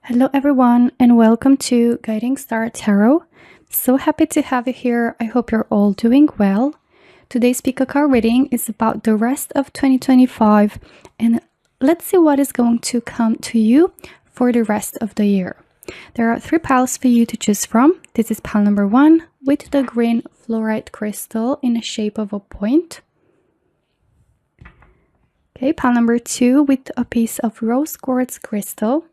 Hello everyone and welcome to Guiding Star Tarot. So happy to have you here. I hope you're all doing well. Today's PickACard reading is about the rest of 2025 and let's see what is going to come to you for the rest of the year. There are 3 piles for you to choose from. This is pile number 1 with the green fluorite crystal in the shape of a point. Okay, pile number 2 with a piece of rose quartz crystal.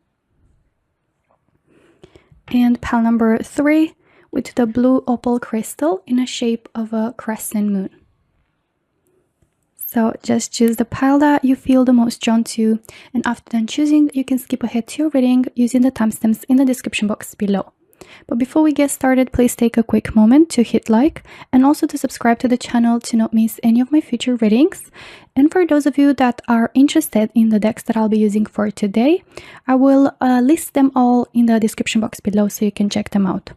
And pile number 3 with the blue opal crystal in the shape of a crescent moon. So just choose the pile that you feel the most drawn to, and after done choosing, you can skip ahead to your reading using the timestamps in the description box below. But before we get started, please take a quick moment to hit like and also to subscribe to the channel to not miss any of my future readings. And for those of you that are interested in the decks that I'll be using for today, I will list them all in the description box below so you can check them out.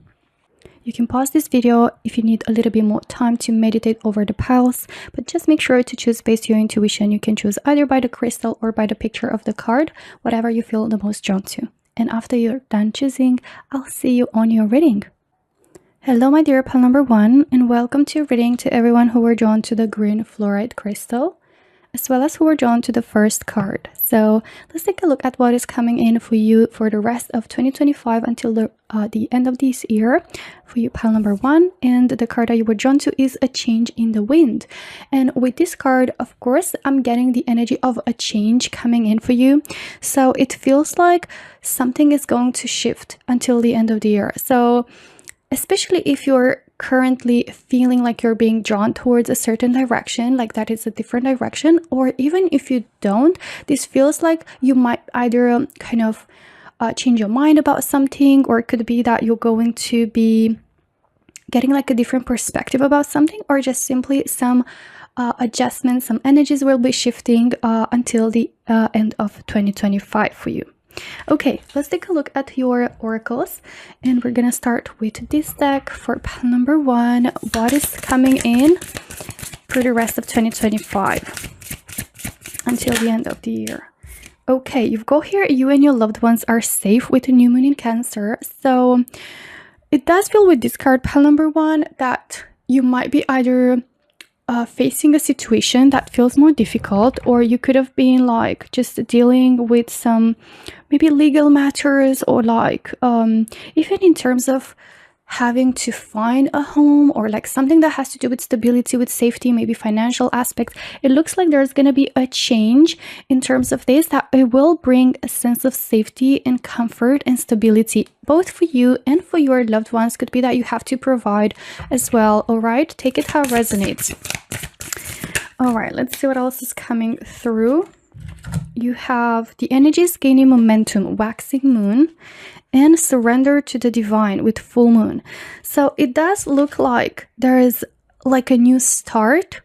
You can pause this video if you need a little bit more time to meditate over the piles, but just make sure to choose based on your intuition. You can choose either by the crystal or by the picture of the card, whatever you feel the most drawn to. And after you're done choosing, I'll see you on your reading. Hello my dear pile number 1 and welcome to your reading to everyone who were drawn to the green fluorite crystal, as well as who were drawn to the first card. So let's take a look at what is coming in for you for the rest of 2025 until the end of this year for you pile number 1. And the card that you were drawn to is a change in the wind. And with this card, of course, I'm getting the energy of a change coming in for you. So it feels like something is going to shift until the end of the year. So especially if you're currently feeling like you're being drawn towards a certain direction, like that is a different direction, or even if you don't, this feels like you might either kind of change your mind about something, or it could be that you're going to be getting like a different perspective about something, or just simply some adjustments, some energies will be shifting until the end of 2025 for you. Okay, let's take a look at your oracles, and we're gonna start with this deck for pile number 1. What is coming in for the rest of 2025 until the end of the year? Okay, you've got here, you and your loved ones are safe with the new moon in Cancer. So it does feel with this card, pile number 1, that you might be either facing a situation that feels more difficult, or you could have been like just dealing with some maybe legal matters, or like even in terms of having to find a home, or like something that has to do with stability, with safety, maybe financial aspects. It looks like there's going to be a change in terms of this, that it will bring a sense of safety and comfort and stability, both for you and for your loved ones. Could be that you have to provide as well. All right, take it how it resonates. All right, let's see what else is coming through. You have the energies gaining momentum, waxing moon, and surrender to the divine with full moon. So it does look like there is like a new start.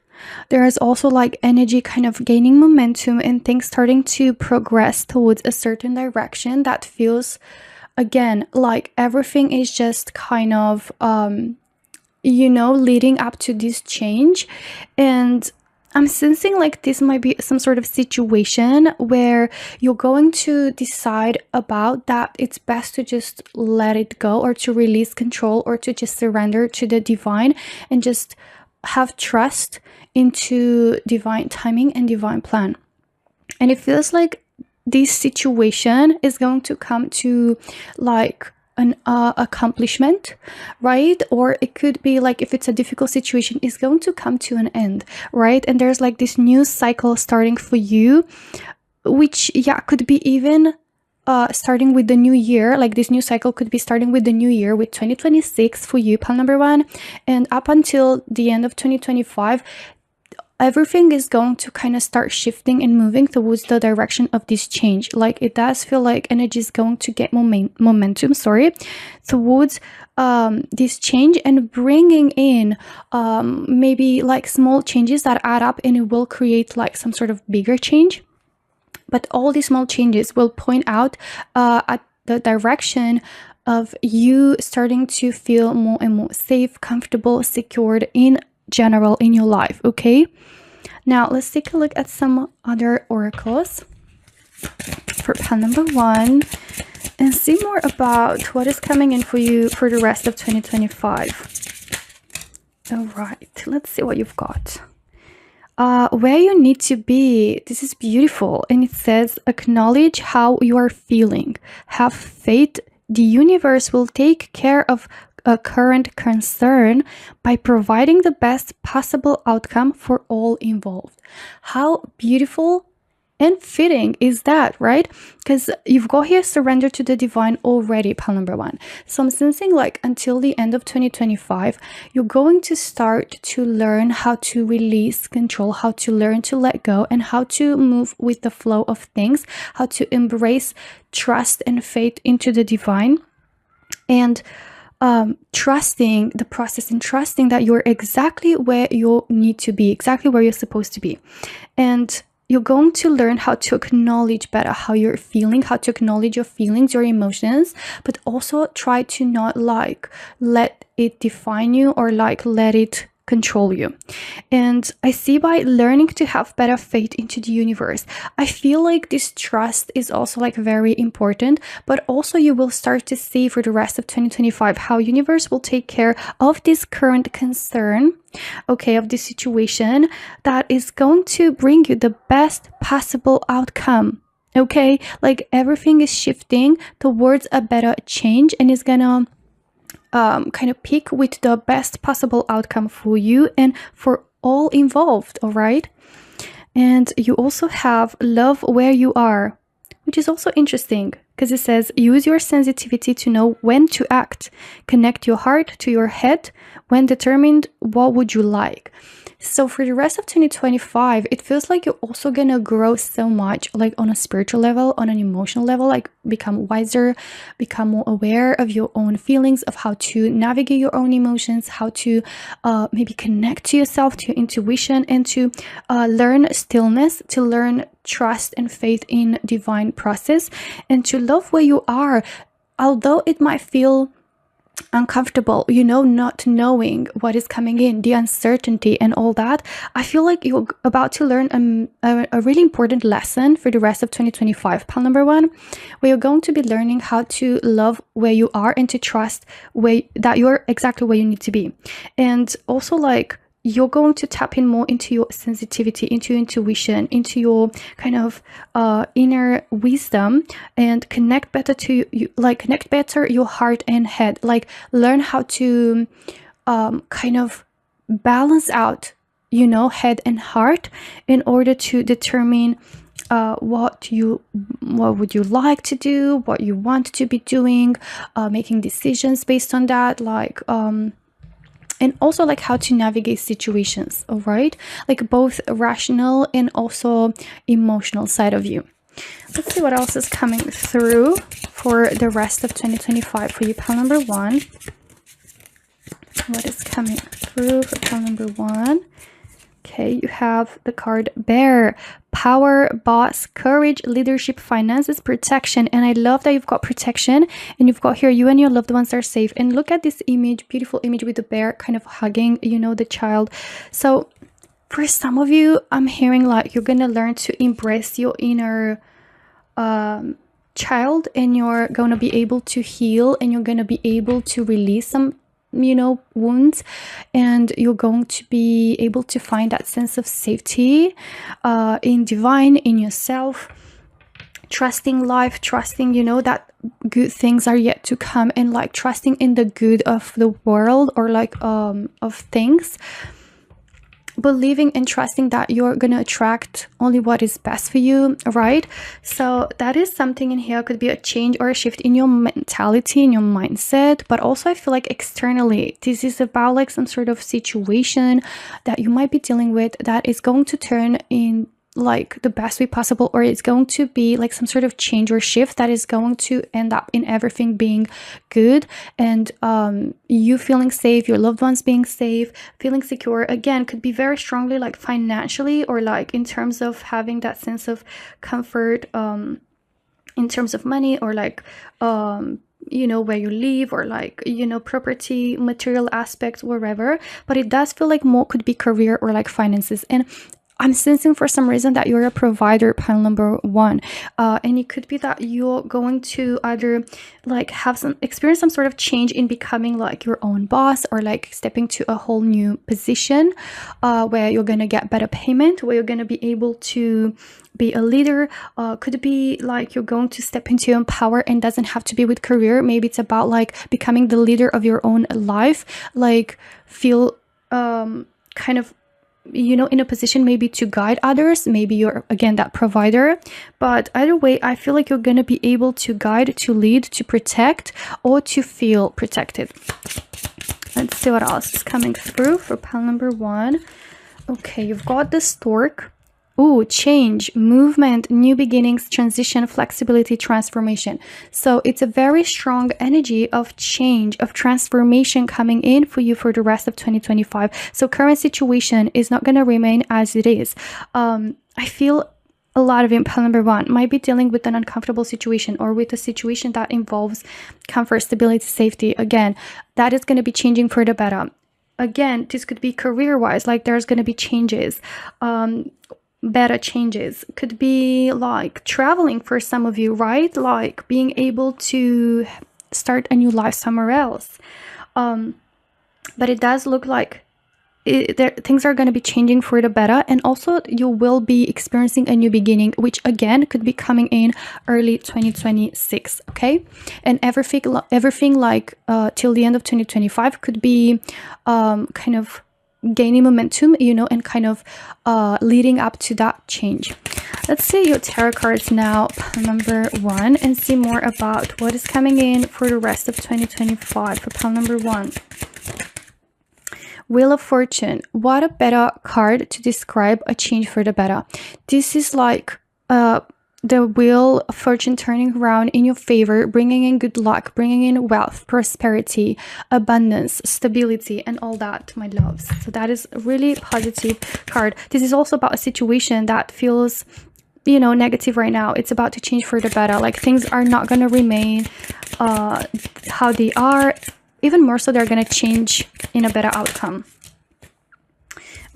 There is also like energy kind of gaining momentum and things starting to progress towards a certain direction that feels, again, like everything is just kind of you know, leading up to this change. And I'm sensing like this might be some sort of situation where you're going to decide about that it's best to just let it go, or to release control, or to just surrender to the divine and just have trust into divine timing and divine plan. And it feels like this situation is going to come to like an accomplishment, right? Or it could be like, if it's a difficult situation, is going to come to an end, right? And there's like this new cycle starting for you, which could be even starting with the new year. Like this new cycle could be starting with the new year, with 2026 for you, pile number 1, and up until the end of 2025. Everything is going to kind of start shifting and moving towards the direction of this change. Like it does feel like energy is going to get momentum, towards this change, and bringing in maybe like small changes that add up, and it will create like some sort of bigger change. But all these small changes will point out at the direction of you starting to feel more and more safe, comfortable, secured in general in your life. Okay, now let's take a look at some other oracles for pile number 1. and see more about what is coming in for you for the rest of 2025. All right, let's see what you've got. Where you need to be. This is beautiful. And it says, acknowledge how you are feeling. Have faith. The universe will take care of a current concern by providing the best possible outcome for all involved. How beautiful and fitting is that, right? Because you've got here surrender to the divine already, pile number 1. So I'm sensing like until the end of 2025, you're going to start to learn how to release control, how to learn to let go, and how to move with the flow of things, how to embrace trust and faith into the divine, and trusting the process and trusting that you're exactly where you need to be, exactly where you're supposed to be. And you're going to learn how to acknowledge better how you're feeling, how to acknowledge your feelings, your emotions, but also try to not like let it define you or like let it control you. And I see by learning to have better faith into the universe, I feel like this trust is also like very important, but also you will start to see for the rest of 2025 how universe will take care of this current concern, okay, of this situation that is going to bring you the best possible outcome. Okay, like everything is shifting towards a better change and is gonna kind of pick with the best possible outcome for you and for all involved. All right, and you also have love where you are, which is also interesting because it says use your sensitivity to know when to act, connect your heart to your head when determined what would you like. So for the rest of 2025, it feels like you're also gonna grow so much, like on a spiritual level, on an emotional level, like become wiser, become more aware of your own feelings, of how to navigate your own emotions, how to maybe connect to yourself, to your intuition, and to learn stillness, to learn trust and faith in divine process, and to love where you are, although it might feel uncomfortable, you know, not knowing what is coming in, the uncertainty and all that. I feel like you're about to learn a really important lesson for the rest of 2025, pile number 1, where you're going to be learning how to love where you are and to trust that you're exactly where you need to be. And also like you're going to tap in more into your sensitivity, into your intuition, into your kind of inner wisdom, and connect better to you, like connect better your heart and head, like learn how to kind of balance out, you know, head and heart in order to determine what would you like to do, what you want to be doing, making decisions based on that, like and also like how to navigate situations. All right, like both rational and also emotional side of you. Let's see what else is coming through for the rest of 2025 for you, pile number 1. What is coming through for pile number 1? Okay, you have the card Bear, power, boss, courage, leadership, finances, protection. And I love that you've got protection and you've got here you and your loved ones are safe. And look at this image, beautiful image with the bear kind of hugging, you know, the child. So for some of you, I'm hearing like you're gonna learn to embrace your inner child, and you're gonna be able to heal, and you're gonna be able to release some, you know, wounds, and you're going to be able to find that sense of safety in divine, in yourself, trusting life, trusting, you know, that good things are yet to come, and like trusting in the good of the world, or like of things, believing and trusting that you're gonna attract only what is best for you, right? So that is something in here. Could be a change or a shift in your mentality, in your mindset, but also I feel like externally this is about like some sort of situation that you might be dealing with that is going to turn in like the best way possible, or it's going to be like some sort of change or shift that is going to end up in everything being good, and you feeling safe, your loved ones being safe, feeling secure. Again, could be very strongly like financially, or like in terms of having that sense of comfort in terms of money, or like you know, where you live, or like, you know, property, material aspects, wherever. But it does feel like more could be career or like finances. And I'm sensing for some reason that you're a provider, pile number 1. And it could be that you're going to either like experience some sort of change in becoming like your own boss, or like stepping to a whole new position where you're going to get better payment, where you're going to be able to be a leader. Could be like you're going to step into your own power, and doesn't have to be with career. Maybe it's about like becoming the leader of your own life, like feel kind of, you know, in a position maybe to guide others. Maybe you're again that provider, but either way I feel like you're going to be able to guide, to lead, to protect, or to feel protected. Let's see what else is coming through for pile number 1. Okay, you've got the stork. Ooh, change, movement, new beginnings, transition, flexibility, transformation. So it's a very strong energy of change, of transformation coming in for you for the rest of 2025. So current situation is not going to remain as it is. I feel a lot of you, pile number 1, might be dealing with an uncomfortable situation, or with a situation that involves comfort, stability, safety. Again, that is going to be changing for the better. Again, this could be career-wise, like there's going to be changes. Better changes. Could be like traveling for some of you, right? Like being able to start a new life somewhere else. But it does look like things are going to be changing for the better, and also you will be experiencing a new beginning, which again could be coming in early 2026. Okay, and everything like till the end of 2025 could be kind of gaining momentum, you know, and kind of leading up to that change. Let's see your tarot cards now, pile number 1, and see more about what is coming in for the rest of 2025 for pile number 1. Wheel of Fortune. What a better card to describe a change for the better. This is like the wheel of fortune turning around in your favor, bringing in good luck, bringing in wealth, prosperity, abundance, stability, and all that, my loves. So that is a really positive card. This is also about a situation that feels, you know, negative right now. It's about to change for the better. Like things are not going to remain how they are. Even more so, they're going to change in a better outcome.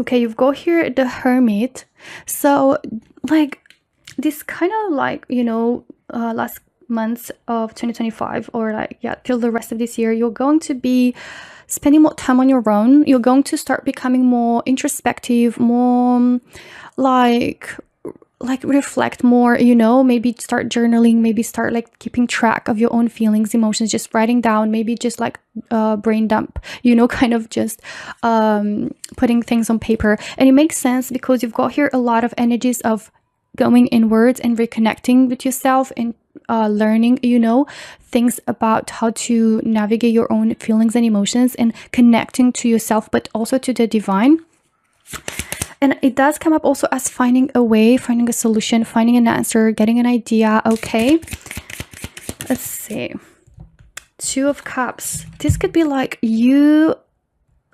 Okay, you've got here the Hermit. So like this kind of like, you know, last months of 2025, or like, yeah, till the rest of this year, you're going to be spending more time on your own. You're going to start becoming more introspective, more like reflect more, you know, maybe start journaling, maybe start like keeping track of your own feelings, emotions, just writing down, maybe just like brain dump, you know, kind of just putting things on paper. And it makes sense because you've got here a lot of energies of going inwards and reconnecting with yourself, and learning, you know, things about how to navigate your own feelings and emotions, and connecting to yourself, but also to the divine. And it does come up also as finding a way, finding a solution, finding an answer, getting an idea. Okay, let's see. 2 of Cups. This could be like you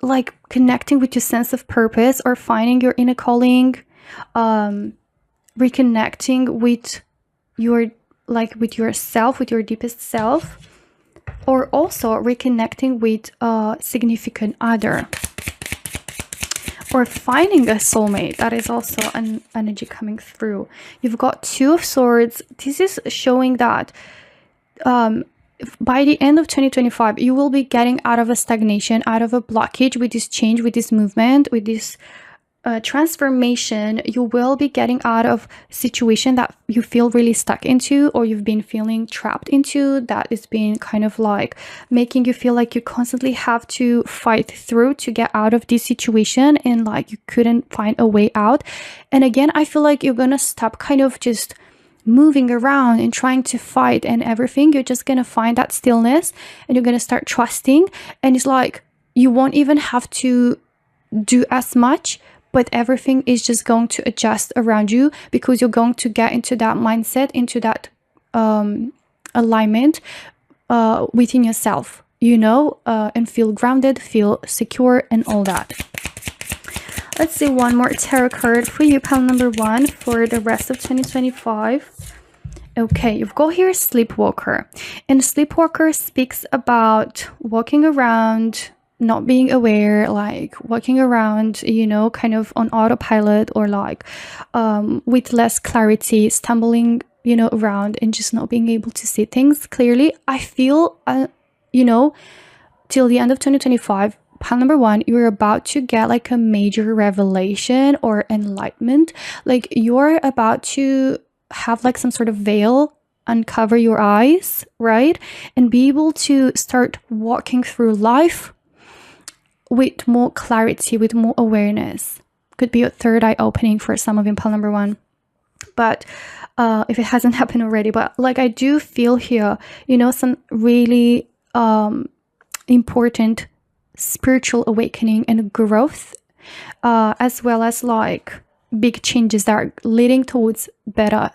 like connecting with your sense of purpose, or finding your inner calling, reconnecting with your with yourself, with your deepest self, or also reconnecting with a significant other, or finding a soulmate. That is also an energy coming through. You've got 2 of Swords. This is showing that by the end of 2025, you will be getting out of a stagnation, out of a blockage with this change, with this movement, with this transformation. You will be getting out of a situation that you feel really stuck into, or you've been feeling trapped into, that is being kind of like making you feel like you constantly have to fight through to get out of this situation, and like you couldn't find a way out. And again, I feel like you're gonna stop kind of just moving around and trying to fight and everything. You're just gonna find that stillness, and you're gonna start trusting, and it's like you won't even have to do as much, but everything is just going to adjust around you, because you're going to get into that mindset, into that alignment within yourself, you know, and feel grounded, feel secure, and all that. Let's see one more tarot card for you, pile number 1, for the rest of 2025. Okay, you've got here Sleepwalker. And Sleepwalker speaks about walking around, not being aware, like walking around, you know, kind of on autopilot, or like with less clarity, stumbling, you know, around and just not being able to see things clearly. I feel, you know, till the end of 2025, pile number 1, you're about to get like a major revelation or enlightenment. Like you're about to have like some sort of veil uncover your eyes, right? And be able to start walking through life with more clarity, with more awareness. Could be a third eye opening for some of you in pile number 1. But if it hasn't happened already, but like I do feel here, you know, some really important spiritual awakening and growth, as well as like big changes that are leading towards better,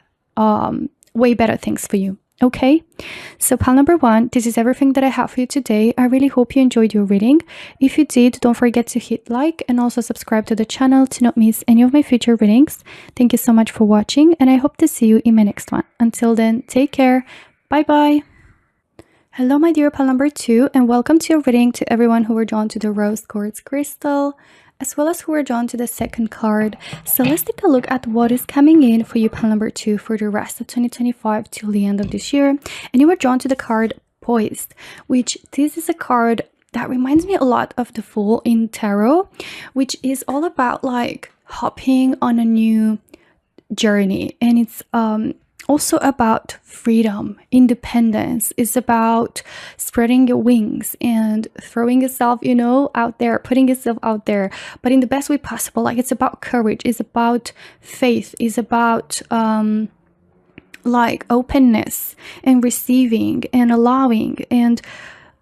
way better things for you. Okay, so pile number 1, this is everything that I have for you today. I really hope you enjoyed your reading. If you did, don't forget to hit like and also subscribe to the channel to not miss any of my future readings. Thank you so much for watching, and I hope to see you in my next one. Until then, take care. Bye bye. Hello, my dear pile number 2, and welcome to your reading to everyone who were drawn to the rose quartz crystal, as well as who were drawn to the second card. So let's take a look at what is coming in for you, pile number 2, for the rest of 2025 till the end of this year. And you were drawn to the card Poised, which this is a card that reminds me a lot of the Fool in tarot, which is all about like hopping on a new journey. And it's also about freedom, independence. It's about spreading your wings and throwing yourself, you know, out there, putting yourself out there, but in the best way possible. Like it's about courage, it's about faith, it's about like openness and receiving and allowing. And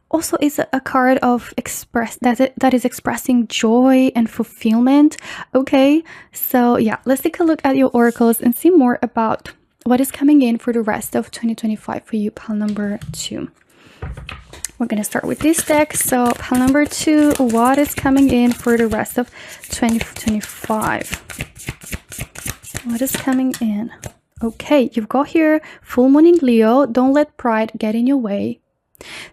also it's a card of that is expressing joy and fulfillment. Okay, so yeah, let's take a look at your oracles and see more about what is coming in for the rest of 2025 for you, pile number 2. We're going to start with this deck. So pile number 2, what is coming in for the rest of 2025? What is coming in? Okay, you've got here full moon in Leo. Don't let pride get in your way.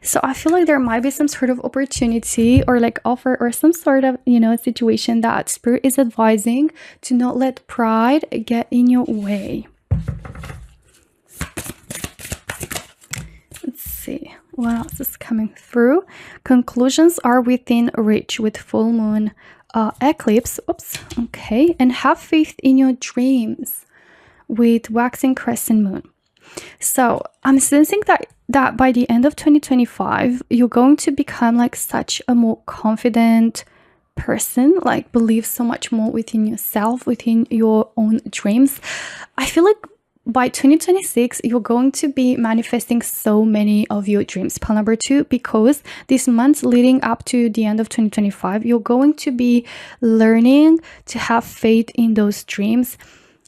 So I feel like there might be some sort of opportunity or like offer or some sort of, you know, situation that Spirit is advising to not let pride get in your way. Let's see what else is coming through. Conclusions are within reach with full moon eclipse. Oops. Okay, and have faith in your dreams with waxing crescent moon. So I'm sensing that by the end of 2025 you're going to become like such a more confident person, like believe so much more within yourself, within your own dreams. I feel like by 2026 you're going to be manifesting so many of your dreams, pile number 2, because this month leading up to the end of 2025 you're going to be learning to have faith in those dreams.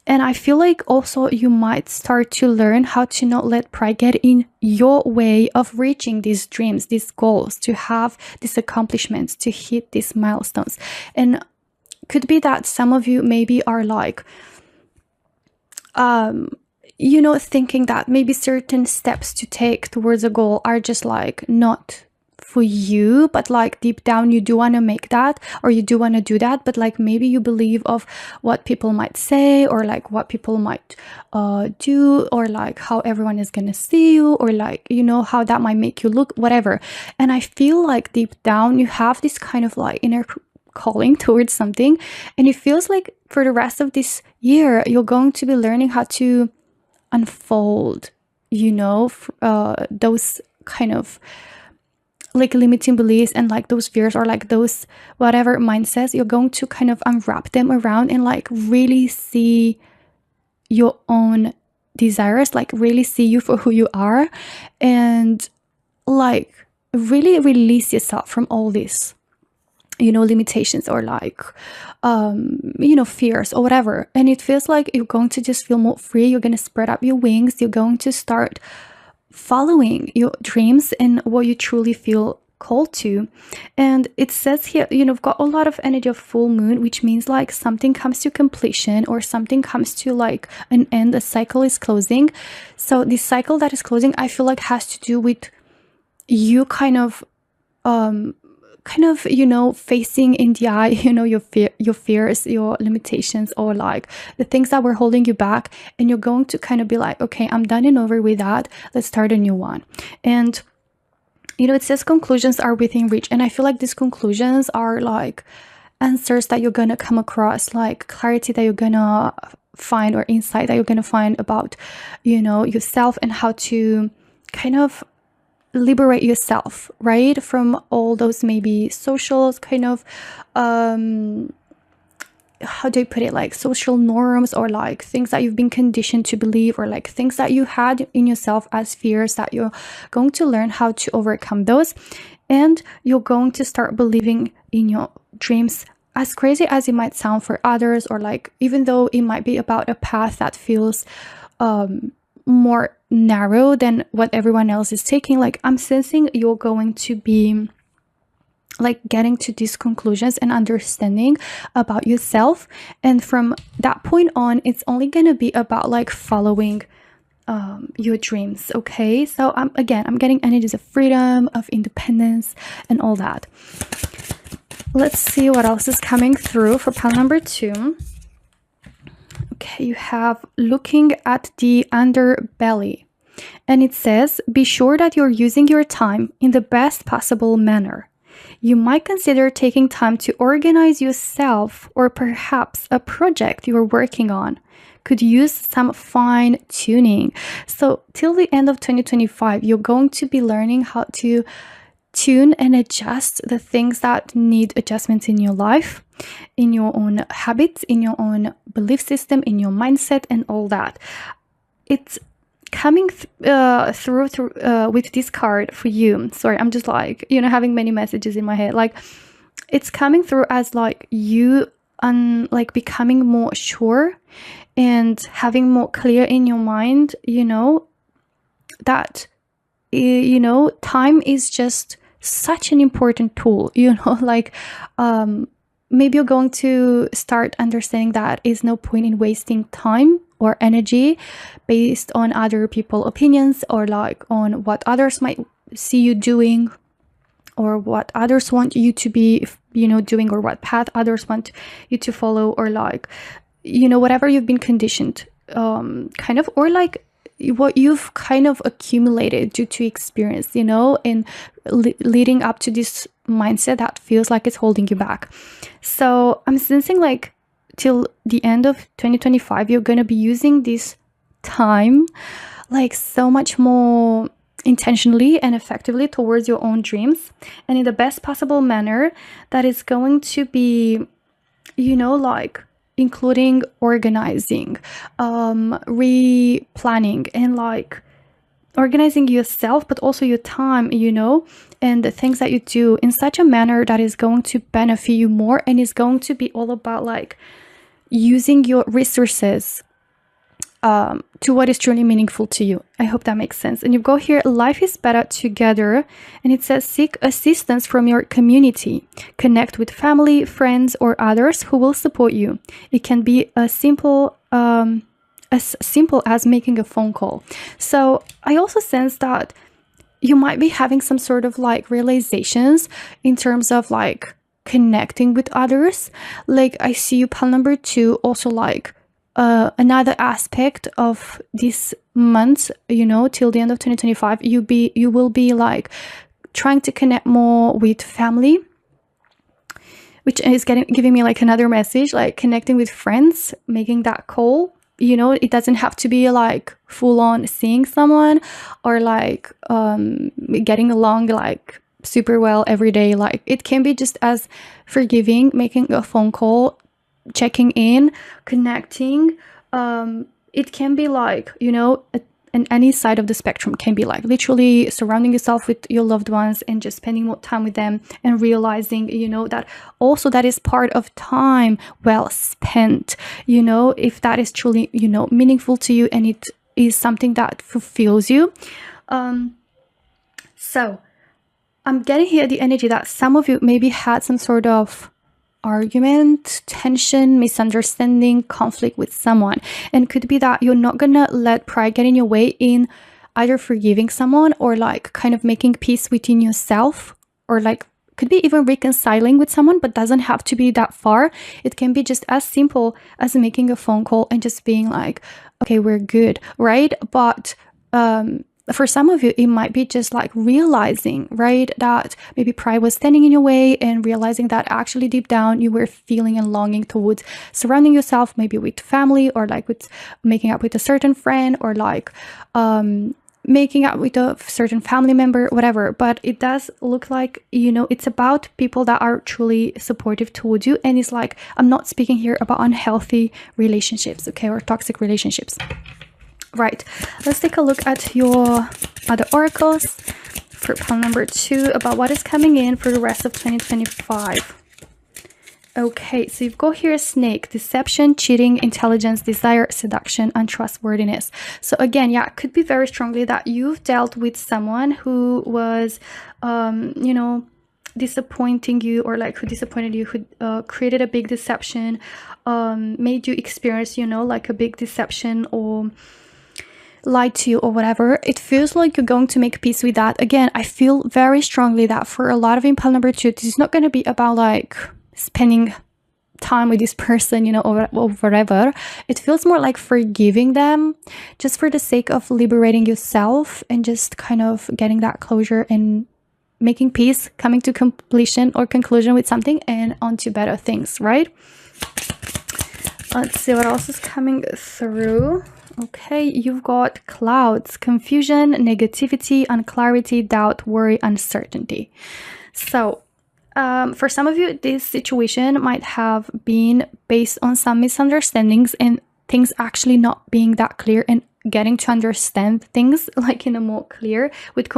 And I feel like also you might start to learn how to not let pride get in your way of reaching these dreams, these goals, to have these accomplishments, to hit these milestones. And could be that some of you maybe are like, you know, thinking that maybe certain steps to take towards a goal are just like not for you, but like deep down you do want to make that, or you do want to do that, but like maybe you believe of what people might say, or like what people might do, or like how everyone is gonna see you, or like, you know, how that might make you look, whatever. And I feel like deep down you have this kind of like inner calling towards something, and it feels like for the rest of this year you're going to be learning how to unfold, you know, those kind of like limiting beliefs and like those fears, or like those whatever mindsets. You're going to kind of unwrap them around and like really see your own desires, like really see you for who you are, and like really release yourself from all this, you know, limitations, or like you know, fears or whatever. And it feels like you're going to just feel more free. You're going to spread up your wings. You're going to start following your dreams and what you truly feel called to. And it says here, you know, we've got a lot of energy of full moon, which means like something comes to completion, or something comes to like an end, a cycle is closing. So this cycle that is closing, I feel like has to do with you kind of kind of, facing in the eye, your fears, your limitations, or like the things that were holding you back. And you're going to kind of be like, okay, I'm done and over with that. Let's start a new one. And, it says conclusions are within reach. And I feel like these conclusions are like answers that you're going to come across, like clarity that you're going to find, or insight that you're going to find about, yourself, and how to kind of liberate yourself, right, from all those maybe socials kind of how do I put it, like social norms, or like things that you've been conditioned to believe, or like things that you had in yourself as fears, that you're going to learn how to overcome those. And you're going to start believing in your dreams, as crazy as it might sound for others, or like even though it might be about a path that feels more narrow than what everyone else is taking. Like, I'm sensing you're going to be like getting to these conclusions and understanding about yourself, and from that point on, it's only going to be about like following your dreams. Okay, so I'm getting energies of freedom, of independence, and all that. Let's see what else is coming through for pile number 2. Okay, you have looking at the underbelly, and it says, be sure that you're using your time in the best possible manner. You might consider taking time to organize yourself, or perhaps a project you're working on could use some fine tuning. So till the end of 2025, you're going to be learning how to tune and adjust the things that need adjustments in your life, in your own habits, in your own belief system, in your mindset, and all that. It's coming through with this card for you. Sorry, I'm just like, having many messages in my head. Like, it's coming through as like you like becoming more sure and having more clear in your mind, that time is just such an important tool, like maybe you're going to start understanding that is no point in wasting time or energy based on other people's opinions, or like on what others might see you doing, or what others want you to be doing, or what path others want you to follow, or like whatever you've been conditioned kind of, or like what you've kind of accumulated due to experience, and leading up to this mindset that feels like it's holding you back. So I'm sensing like till the end of 2025, you're going to be using this time like so much more intentionally and effectively towards your own dreams, and in the best possible manner. That is going to be, like including organizing, replanning, and like organizing yourself, but also your time, and the things that you do in such a manner that is going to benefit you more, and is going to be all about like using your resources to what is truly meaningful to you. I hope that makes sense. And you go here, life is better together, and it says seek assistance from your community. Connect with family, friends, or others who will support you. It can be as simple as making a phone call. So I also sense that you might be having some sort of like realizations in terms of like connecting with others. Like, I see you, pile number 2, also like another aspect of this month, till the end of 2025, you will be like trying to connect more with family, which is giving me like another message, like connecting with friends, making that call. It doesn't have to be like full on seeing someone, or like getting along like super well every day. Like, it can be just as forgiving, making a phone call, checking in, connecting. It can be like, and any side of the spectrum can be like literally surrounding yourself with your loved ones and just spending more time with them, and realizing, that also that is part of time well spent, if that is truly, meaningful to you, and it is something that fulfills you. So I'm getting here the energy that some of you maybe had some sort of argument, tension, misunderstanding, conflict with someone, and could be that you're not gonna let pride get in your way in either forgiving someone, or like kind of making peace within yourself, or like could be even reconciling with someone, but doesn't have to be that far. It can be just as simple as making a phone call and just being like, okay, we're good, right? But for some of you, it might be just like realizing, right, that maybe pride was standing in your way, and realizing that actually deep down you were feeling and longing towards surrounding yourself maybe with family, or like with making up with a certain friend, or like making up with a certain family member, whatever. But it does look like, you know, it's about people that are truly supportive towards you. And it's like, I'm not speaking here about unhealthy relationships, okay, or toxic relationships. Right, let's take a look at your other oracles for pile number 2 about what is coming in for the rest of 2025. Okay, so you've got here snake, deception, cheating, intelligence, desire, seduction, untrustworthiness. So again, yeah, it could be very strongly that you've dealt with someone who was, you know, disappointing you, or like who disappointed you, who created a big deception, made you experience, you know, like a big deception, or lied to you, or whatever. It feels like you're going to make peace with that. Again, I feel very strongly that for a lot of in pile number 2, this is not going to be about like spending time with this person, you know, or whatever. It feels more like forgiving them, just for the sake of liberating yourself and just kind of getting that closure and making peace, coming to completion or conclusion with something, and on to better things, right? Let's see what else is coming through. Okay, you've got clouds, confusion, negativity, unclarity, doubt, worry, uncertainty. So for some of you, this situation might have been based on some misunderstandings and things actually not being that clear, and getting to understand things like in a more clear, with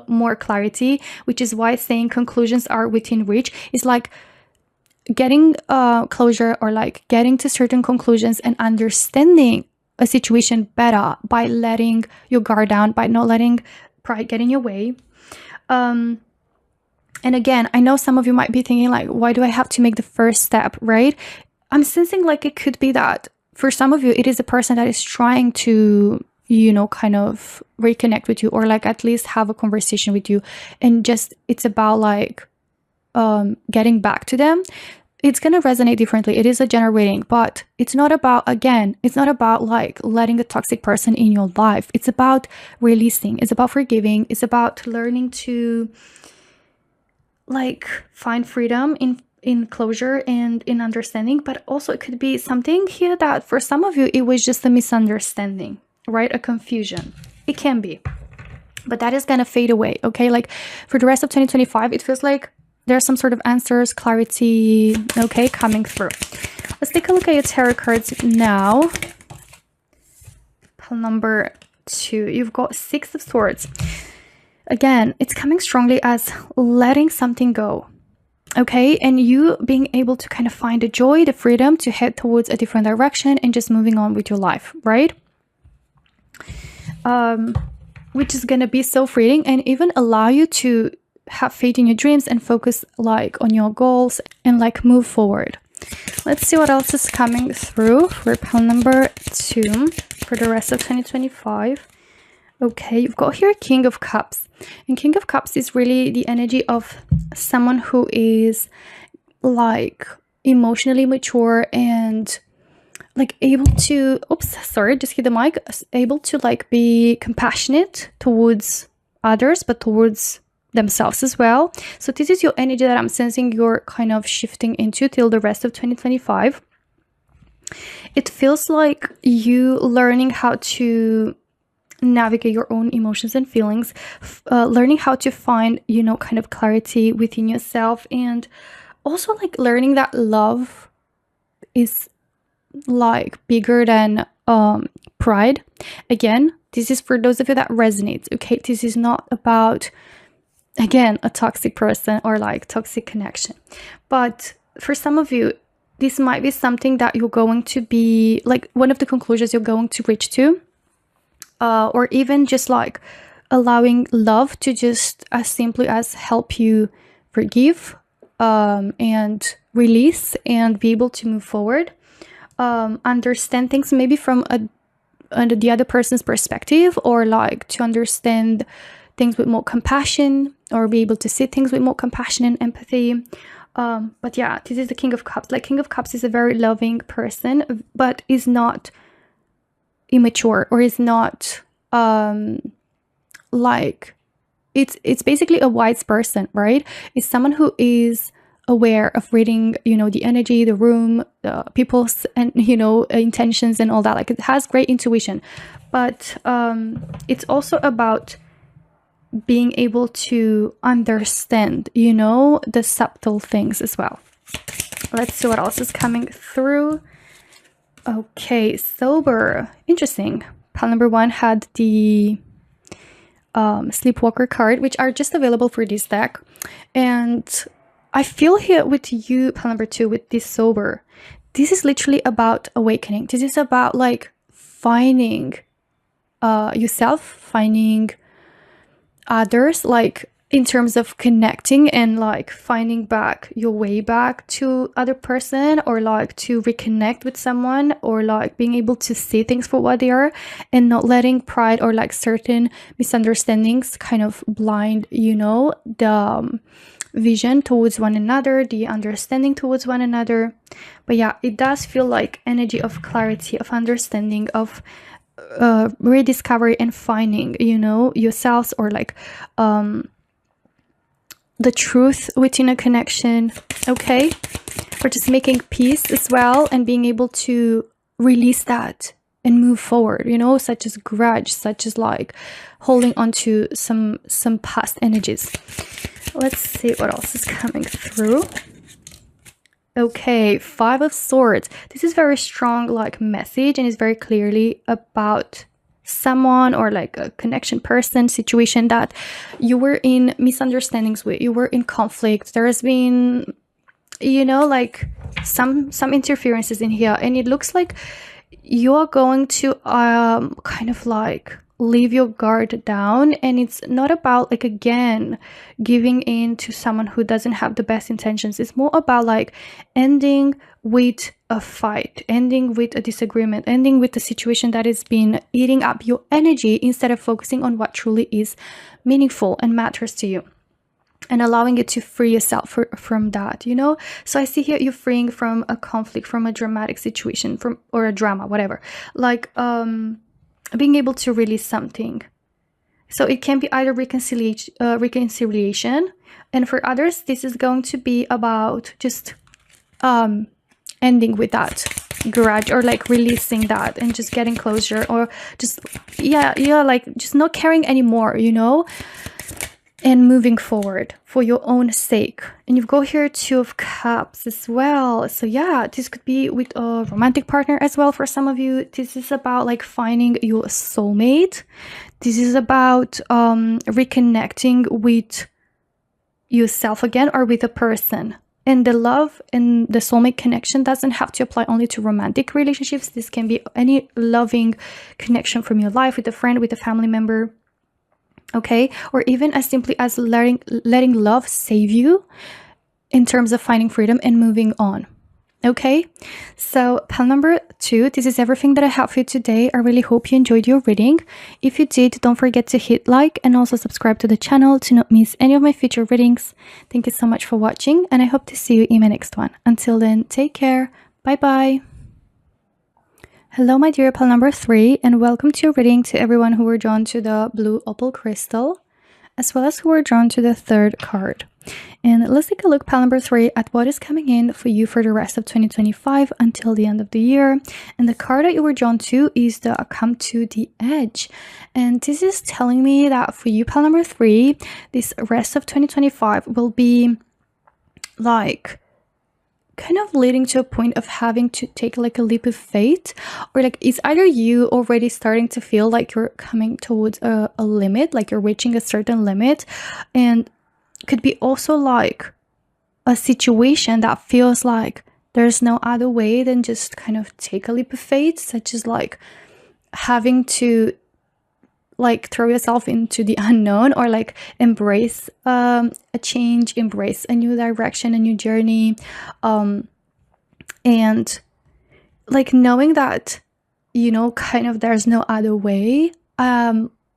more clarity, which is why saying conclusions are within reach is like getting closure, or like getting to certain conclusions and understanding a situation better by letting your guard down, by not letting pride get in your way. And again, I know some of you might be thinking like, why do I have to make the first step, right? I'm sensing like it could be that for some of you, it is a person that is trying to, you know, kind of reconnect with you, or like at least have a conversation with you, and just it's about like getting back to them. It's going to resonate differently. It is a general reading, but it's not about, again, it's not about like letting a toxic person in your life. It's about releasing. It's about forgiving. It's about learning to like find freedom in closure and in understanding. But also it could be something here that for some of you, it was just a misunderstanding, right? A confusion. It can be, but that is going to fade away. Okay. Like for the rest of 2025, it feels like there's some sort of answers, clarity, okay, coming through. Let's take a look at your tarot cards now. Pile number 2, you've got 6 of Swords. Again, it's coming strongly as letting something go, okay? And you being able to kind of find the joy, the freedom to head towards a different direction and just moving on with your life, right? Which is going to be so freeing and even allow you to have faith in your dreams and focus like on your goals and like move forward. Let's see what else is coming through for pile number 2 for the rest of 2025. Okay, you've got here King of Cups, and King of Cups is really the energy of someone who is like emotionally mature and like able to, just hit the mic, able to like be compassionate towards others, but towards themselves as well. So this is your energy that I'm sensing you're kind of shifting into till the rest of 2025. It feels like you learning how to navigate your own emotions and feelings, learning how to find, you know, kind of clarity within yourself, and also like learning that love is like bigger than pride. Again, this is for those of you that resonates, okay? This is not about, again, a toxic person or like toxic connection, but for some of you this might be something that you're going to be like one of the conclusions you're going to reach to, or even just like allowing love to just as simply as help you forgive and release and be able to move forward, understand things maybe from the other person's perspective, or like to understand things with more compassion, or be able to see things with more compassion and empathy. But yeah, this is the King of Cups. Like, King of Cups is a very loving person, but is not immature, or is not like, it's basically a wise person, right? It's someone who is aware of reading, you know, the energy, the room, the people's, and, you know, intentions and all that. Like, it has great intuition, but it's also about being able to understand, you know, the subtle things as well. Let's see what else is coming through. Okay, sober. Interesting. Pile number 1 had the Sleepwalker card, which are just available for this deck. And I feel here with you, pile number 2, with this sober, this is literally about awakening. This is about like finding yourself, finding others, like in terms of connecting and like finding back your way back to other person, or like to reconnect with someone, or like being able to see things for what they are, and not letting pride or like certain misunderstandings kind of blind, you know, the vision towards one another, the understanding towards one another. But yeah, it does feel like energy of clarity, of understanding, of rediscovery and finding, you know, yourselves, or like the truth within a connection. Okay, or just making peace as well, and being able to release that and move forward, you know, such as grudge, such as like holding on to some past energies. Let's see what else is coming through. Okay, 5 of Swords. This is very strong like message, and is very clearly about someone, or like a connection, person, situation that you were in misunderstandings with, you were in conflict. There has been, you know, like some interferences in here, and it looks like you are going to kind of like leave your guard down. And it's not about like, again, giving in to someone who doesn't have the best intentions. It's more about like ending with a fight, ending with a disagreement, ending with a situation that has been eating up your energy, instead of focusing on what truly is meaningful and matters to you, and allowing it to free yourself from that, you know. So I see here you're freeing from a conflict, from a dramatic situation, from, or a drama, whatever, like being able to release something. So it can be either reconciliation, and for others this is going to be about just ending with that grudge, or like releasing that and just getting closure, or just yeah, like just not caring anymore, you know, and moving forward for your own sake. And you've got here 2 of Cups as well. So yeah, this could be with a romantic partner as well for some of you. This is about like finding your soulmate. This is about reconnecting with yourself again, or with a person. And the love and the soulmate connection doesn't have to apply only to romantic relationships. This can be any loving connection from your life, with a friend, with a family member. Okay, or even as simply as letting love save you, in terms of finding freedom and moving on. Okay, so pile number 2, this is everything that I have for you today. I really hope you enjoyed your reading. If you did, don't forget to hit like and also subscribe to the channel to not miss any of my future readings. Thank you so much for watching, and I hope to see you in my next one. Until then, take care. Bye bye. Hello my dear pile number 3, and welcome to your reading to everyone who were drawn to the blue opal crystal, as well as who were drawn to the 3rd card. And let's take a look, pile number 3, at what is coming in for you for the rest of 2025 until the end of the year. And the card that you were drawn to is the Come to the Edge. And this is telling me that for you, pile number 3, this rest of 2025 will be like kind of leading to a point of having to take like a leap of faith, or like it's either you already starting to feel like you're coming towards a limit, like you're reaching a certain limit, and could be also like a situation that feels like there's no other way than just kind of take a leap of faith, such as like having to like throw yourself into the unknown, or like embrace a change, embrace a new direction, a new journey, and like knowing that, you know, kind of there's no other way,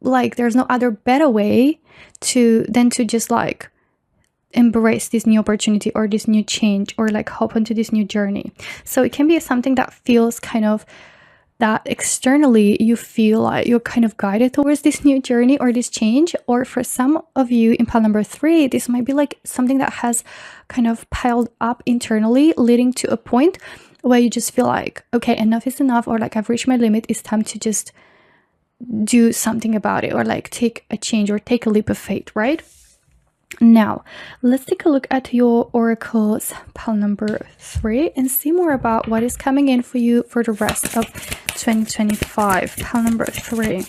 like there's no other better way than to just like embrace this new opportunity or this new change, or like hop into this new journey. So it can be something that feels kind of that externally you feel like you're kind of guided towards this new journey or this change. Or for some of you in pile number 3, this might be like something that has kind of piled up internally, leading to a point where you just feel like, okay, enough is enough, or like I've reached my limit, it's time to just do something about it, or like take a change or take a leap of faith, right? Now, let's take a look at your oracles pile number 3 and see more about what is coming in for you for the rest of 2025. Pile number 3.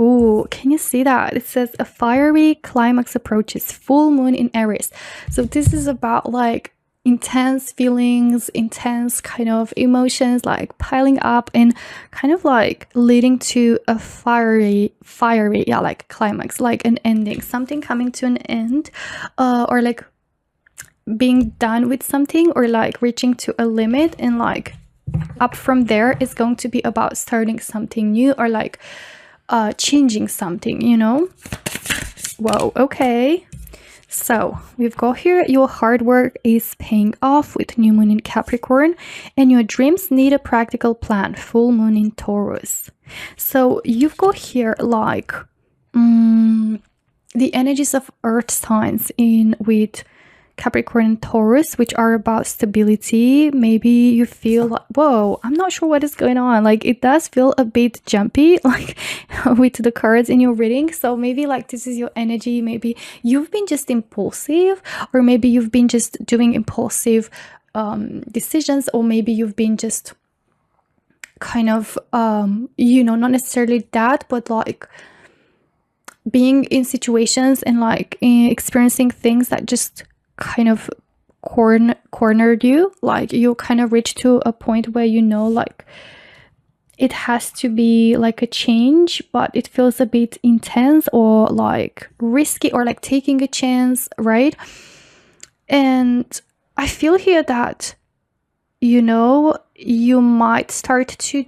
Oh, can you see that? It says a fiery climax approaches, full moon in Aries. So this is about like intense feelings, intense kind of emotions like piling up and kind of like leading to a fiery like climax, like an ending, something coming to an end, or like being done with something, or like reaching to a limit, and like up from there is going to be about starting something new, or like changing something, you know. Whoa, okay. So we've got here your hard work is paying off with new moon in Capricorn, and your dreams need a practical plan, full moon in Taurus. So you've got here like the energies of earth signs in with Capricorn and Taurus, which are about stability. Maybe you feel like, whoa, I'm not sure what is going on. Like it does feel a bit jumpy, like with the cards in your reading. So maybe like this is your energy. Maybe you've been just impulsive, or maybe you've been just doing impulsive decisions, or maybe you've been just kind of, you know, not necessarily that, but like being in situations and like experiencing things that just kind of cornered you. Like you kind of reached to a point where you know like it has to be like a change, but it feels a bit intense or like risky, or like taking a chance, right? And I feel here that, you know, you might start to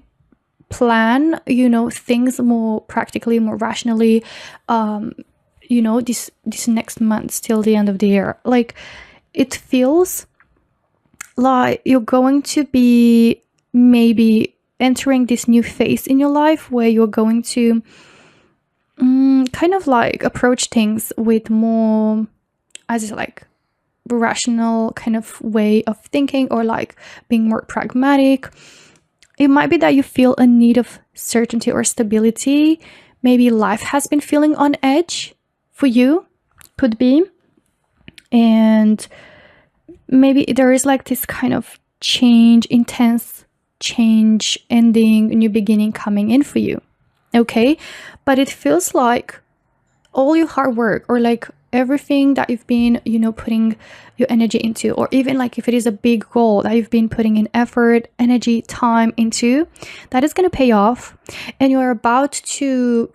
plan, you know, things more practically, more rationally, you know, this next month till the end of the year. Like it feels like you're going to be maybe entering this new phase in your life where you're going to kind of like approach things with more as like rational kind of way of thinking, or like being more pragmatic. It might be that you feel a need of certainty or stability. Maybe life has been feeling on edge for you, could be. And maybe there is like this kind of change, intense change, ending, new beginning coming in for you. Okay, but it feels like all your hard work, or like everything that you've been, you know, putting your energy into, or even like if it is a big goal that you've been putting in effort, energy, time into, that is going to pay off, and you're about to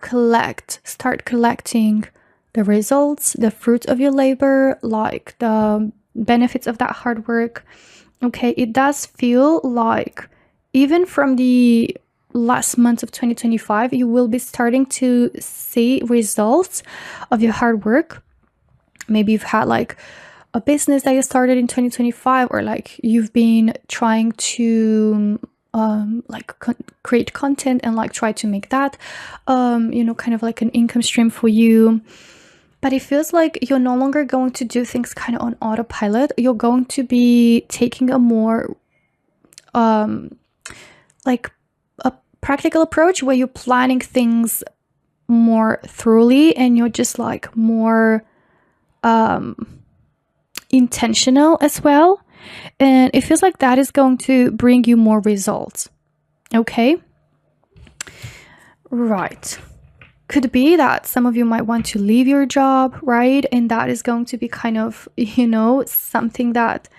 start collecting the results, the fruits of your labor, like the benefits of that hard work. Okay, it does feel like even from the last month of 2025, you will be starting to see results of your hard work. Maybe you've had like a business that you started in 2025, or like you've been trying to create content and like try to make that you know, kind of like an income stream for you. But it feels like you're no longer going to do things kind of on autopilot. You're going to be taking a more like a practical approach where you're planning things more thoroughly, and you're just like more intentional as well. And it feels like that is going to bring you more results. Okay, right. Could be that some of you might want to leave your job, right? And that is going to be kind of, you know, something that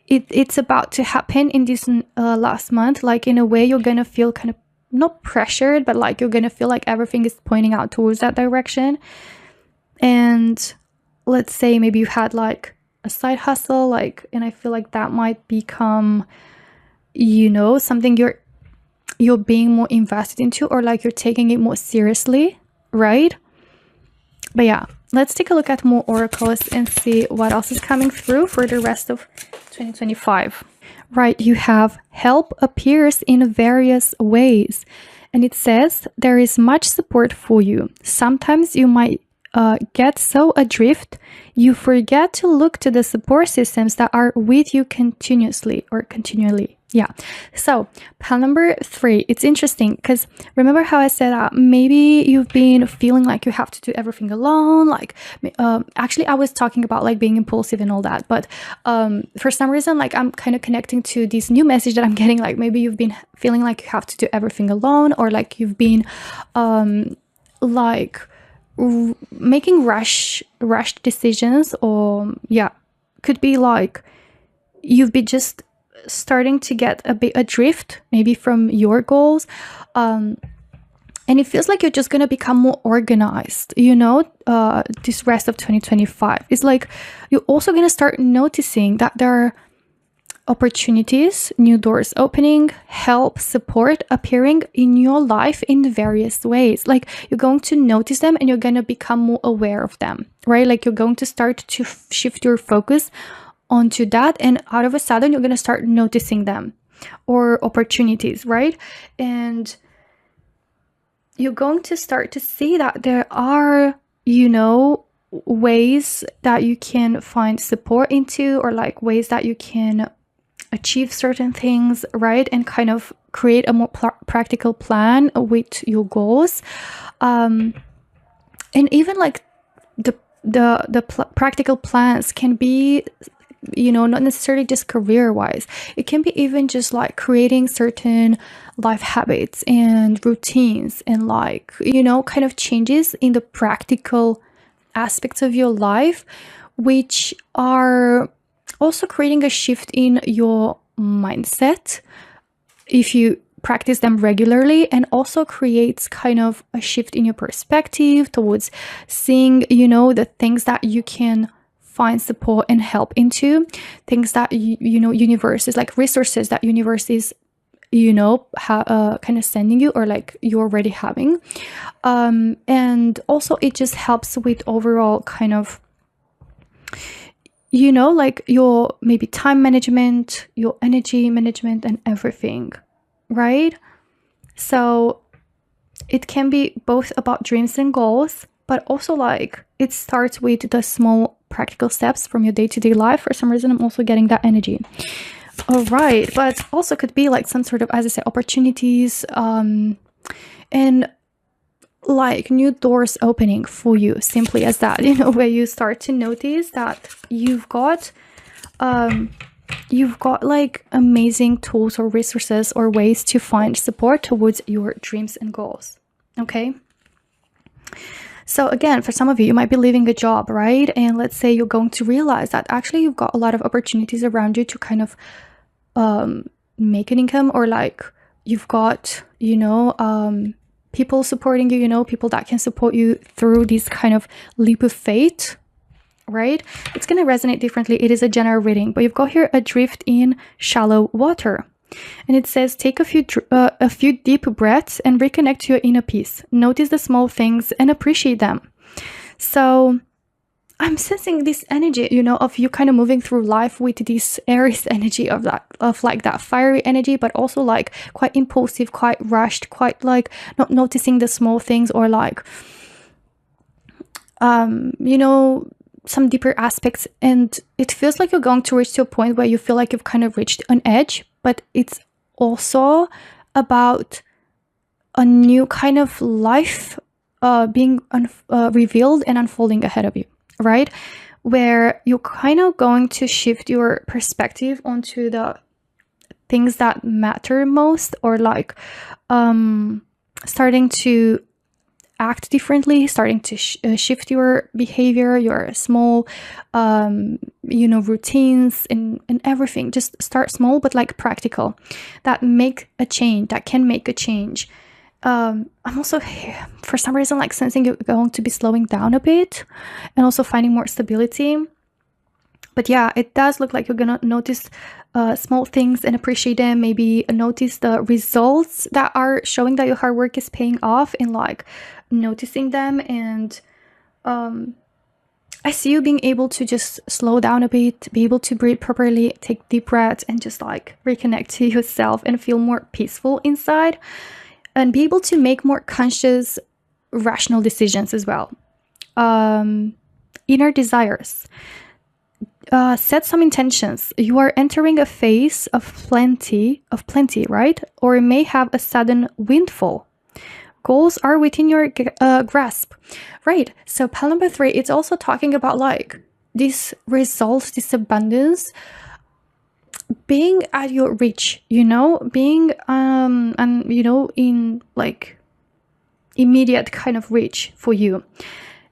it's about to happen in this last month. Like in a way you're gonna feel kind of not pressured, but like you're gonna feel like everything is pointing out towards that direction. And let's say maybe you had like a side hustle, like, and I feel like that might become, you know, something you're you're being more invested into, or like you're taking it more seriously, right? But yeah, let's take a look at more oracles and see what else is coming through for the rest of 2025. Right, you have help appears in various ways. And it says there is much support for you. Sometimes you might get so adrift, you forget to look to the support systems that are with you continuously or continually. Yeah. So pile number 3, it's interesting because remember how I said maybe you've been feeling like you have to do everything alone. Like actually I was talking about like being impulsive and all that, but for some reason like I'm kind of connecting to this new message that I'm getting, like maybe you've been feeling like you have to do everything alone, or like you've been like making rushed decisions, or yeah, could be like you've been just starting to get a bit adrift maybe from your goals, and it feels like you're just going to become more organized, you know, this rest of 2025. It's like you're also going to start noticing that there are opportunities, new doors opening, help, support appearing in your life in various ways. Like you're going to notice them and you're going to become more aware of them, right? Like you're going to start to shift your focus onto that, and out of a sudden you're going to start noticing them, or opportunities, right? And you're going to start to see that there are, you know, ways that you can find support into, or like ways that you can achieve certain things, right? And kind of create a more practical plan with your goals, and even like the practical plans can be, you know, not necessarily just career wise. It can be even just like creating certain life habits and routines, and like, you know, kind of changes in the practical aspects of your life, which are also creating a shift in your mindset if you practice them regularly, and also creates kind of a shift in your perspective towards seeing, you know, the things that you can find support and help into, things that you know, universe is like resources that universe is, you know, kind of sending you, or like you're already having, and also it just helps with overall kind of, you know, like your maybe time management, your energy management, and everything, right? So it can be both about dreams and goals, but also like it starts with the small practical steps from your day-to-day life. For some reason I'm also getting that energy. All right, but also could be like some sort of, as I said, opportunities, and like new doors opening for you, simply as that, you know, where you start to notice that you've got like amazing tools or resources or ways to find support towards your dreams and goals. Okay. So again, for some of you, you might be leaving a job, right? And let's say you're going to realize that actually you've got a lot of opportunities around you to kind of make an income, or like you've got, you know, people supporting you, you know, people that can support you through this kind of leap of faith, right? It's going to resonate differently. It is a general reading, but you've got here adrift in shallow water. And it says, take a few deep breaths and reconnect to your inner peace. Notice the small things and appreciate them. So I'm sensing this energy, you know, of you kind of moving through life with this Aries energy of like that fiery energy, but also like quite impulsive, quite rushed, quite like not noticing the small things, or like, you know, some deeper aspects. And it feels like you're going to reach to a point where you feel like you've kind of reached an edge, but it's also about a new kind of life being revealed and unfolding ahead of you, right? Where you're kind of going to shift your perspective onto the things that matter most, or like starting to act differently, starting to shift your behavior, your small, you know, routines and everything. Just start small, but like practical, that make a change, that can make a change. I'm also, for some reason, like sensing you're going to be slowing down a bit and also finding more stability. But yeah, it does look like you're gonna notice small things and appreciate them. Maybe notice the results that are showing that your hard work is paying off, and like noticing them. And I see you being able to just slow down a bit, be able to breathe properly, take deep breaths, and just like reconnect to yourself and feel more peaceful inside, and be able to make more conscious, rational decisions as well. Inner desires. Set some intentions. You are entering a phase of plenty, right? Or you may have a sudden windfall. Goals are within your grasp, right? So pile number 3, it's also talking about like these results, this abundance being at your reach, you know, being and you know, in like immediate kind of reach for you.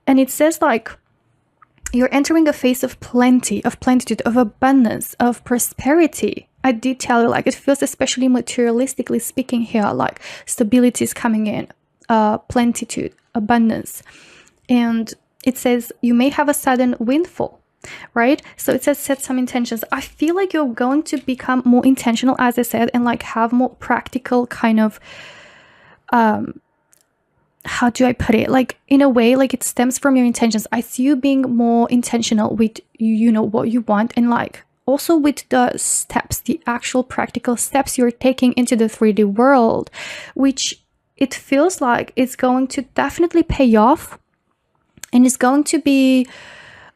And it says like you're entering a phase of plenty, of plenitude, of abundance, of prosperity. I did tell you, like, it feels, especially materialistically speaking here, like stability is coming in, plenitude, abundance. And it says you may have a sudden windfall, right? So it says set some intentions. I feel like you're going to become more intentional, as I said, and like have more practical kind of, how do I put it? Like, in a way, like it stems from your intentions. I see you being more intentional with, you know, what you want, and like also with the steps, the actual practical steps you're taking into the 3D world, which it feels like it's going to definitely pay off, and it's going to be,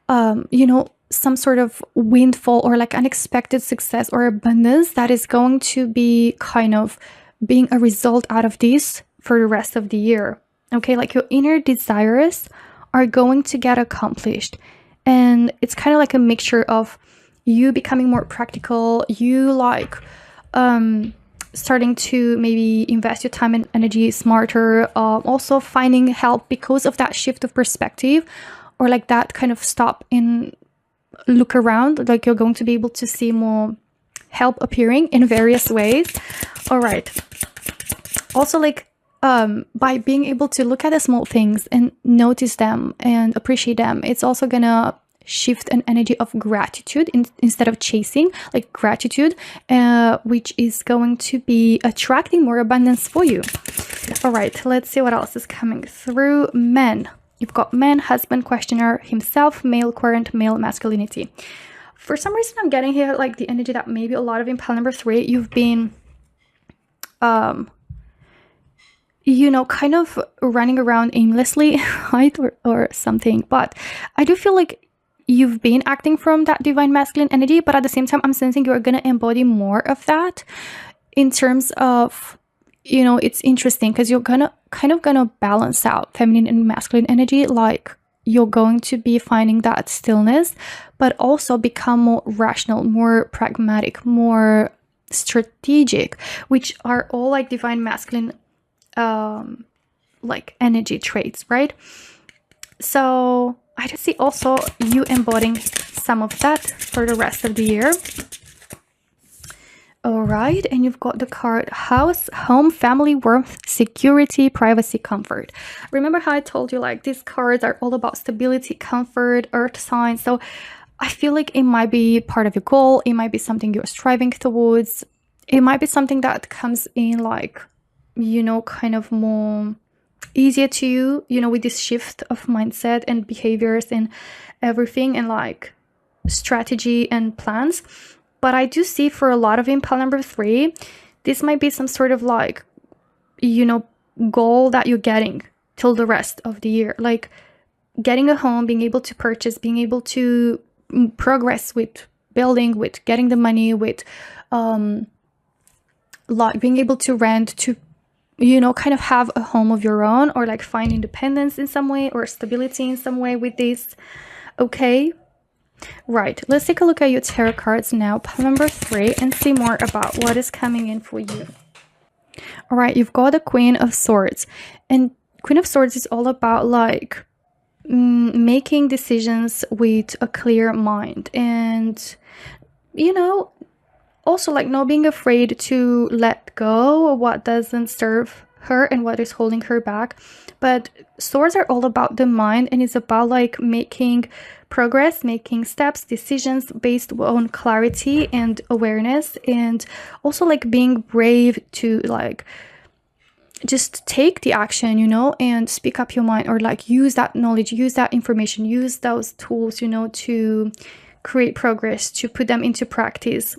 you know, some sort of windfall or like unexpected success or abundance that is going to be kind of being a result out of this for the rest of the year. Okay, like your inner desires are going to get accomplished. And it's kind of like a mixture of you becoming more practical, you like starting to maybe invest your time and energy smarter, also finding help because of that shift of perspective, or like that kind of stop and look around, like you're going to be able to see more help appearing in various ways. All right. Also, like, by being able to look at the small things and notice them and appreciate them, it's also gonna shift an energy of gratitude instead of chasing, like gratitude, which is going to be attracting more abundance for you. All right, let's see what else is coming through. Men. You've got man, husband, questioner, himself, male, current, male, masculinity. For some reason, I'm getting here like the energy that maybe a lot of in pile number 3, you've been you know, kind of running around aimlessly, right? Or something. But I do feel like you've been acting from that divine masculine energy, but at the same time, I'm sensing you're going to embody more of that in terms of, you know, it's interesting because you're kind of gonna balance out feminine and masculine energy. Like you're going to be finding that stillness, but also become more rational, more pragmatic, more strategic, which are all like divine masculine like energy traits, right? So I just see also you embodying some of that for the rest of the year. All right, and you've got the card house, home, family, warmth, security, privacy, comfort. Remember how I told you like these cards are all about stability, comfort, earth signs. So I feel like it might be part of your goal, it might be something you're striving towards, it might be something that comes in like, you know, kind of more easier to you, you know, with this shift of mindset and behaviors and everything, and like strategy and plans. But I do see for a lot of in pile number 3, this might be some sort of like, you know, goal that you're getting till the rest of the year, like getting a home, being able to purchase, being able to progress with building, with getting the money, with like being able to rent, to, you know, kind of have a home of your own, or like find independence in some way or stability in some way with this. Okay, right, let's take a look at your tarot cards now, pile number 3, and see more about what is coming in for you. All right, you've got the Queen of Swords, and Queen of Swords is all about like making decisions with a clear mind, and, you know, also like not being afraid to let go of what doesn't serve her and what is holding her back, But swords are all about the mind, and it's about like making progress, making steps, decisions based on clarity and awareness, and also like being brave to like just take the action, you know, and speak up your mind, or like use that knowledge, use that information, use those tools, you know, to create progress, to put them into practice.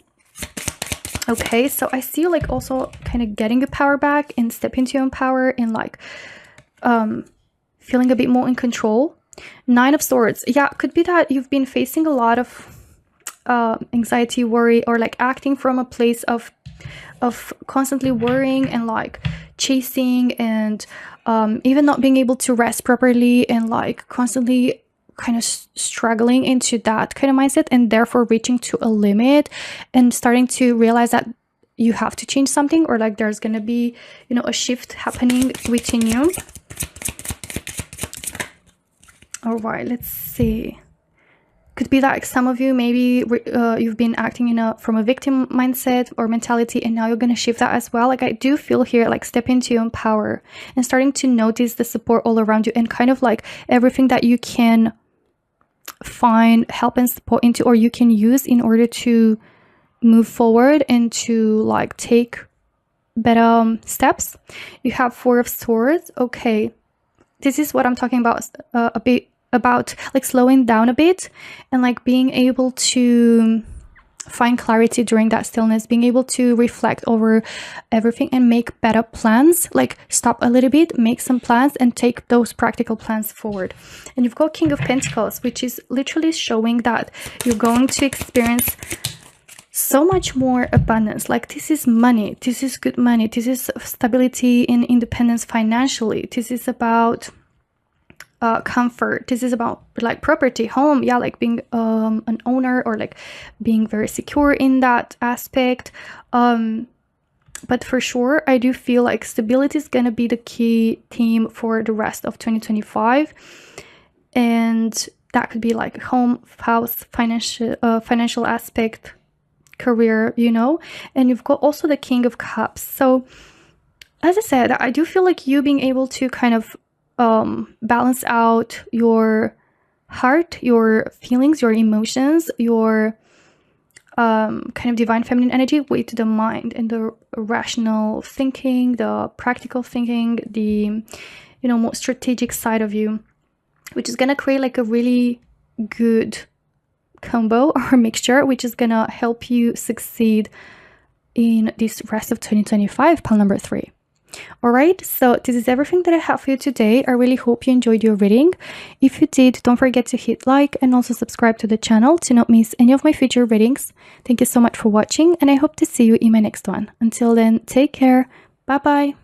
Okay, so I see you like also kind of getting your power back and step into your own power and like feeling a bit more in control. 9 of Swords. Yeah, could be that you've been facing a lot of anxiety, worry, or like acting from a place of constantly worrying and like chasing and even not being able to rest properly and like constantly kind of struggling into that kind of mindset, and therefore reaching to a limit and starting to realize that you have to change something, or like there's gonna be, you know, a shift happening within you. All right, let's see. Could be that some of you, maybe you've been acting from a victim mindset or mentality, and now you're going to shift that as well. Like I do feel here, like step into your own power and starting to notice the support all around you, and kind of like everything that you can find help and support into, or you can use in order to move forward and to like take better steps. You have 4 of Swords. Okay, this is what I'm talking about a bit, about like slowing down a bit and like being able to find clarity during that stillness, being able to reflect over everything and make better plans, like stop a little bit, make some plans and take those practical plans forward. And you've got King of Pentacles, which is literally showing that you're going to experience so much more abundance. Like this is money, this is good money, this is stability and independence financially, this is about comfort, this is about like property, home, yeah, like being an owner, or like being very secure in that aspect. But for sure I do feel like stability is gonna be the key theme for the rest of 2025, and that could be like home, house, financial aspect, career, you know. And you've got also the King of Cups. So as I said, I do feel like you being able to kind of balance out your heart, your feelings, your emotions, your kind of divine feminine energy with the mind and the rational thinking, the practical thinking, the, you know, more strategic side of you, which is gonna create like a really good combo or mixture, which is gonna help you succeed in this rest of 2025, pile number 3. All right, so this is everything that I have for you today. I really hope you enjoyed your reading. If you did, don't forget to hit like and also subscribe to the channel to not miss any of my future readings. Thank you so much for watching, and I hope to see you in my next one. Until then, take care. Bye bye.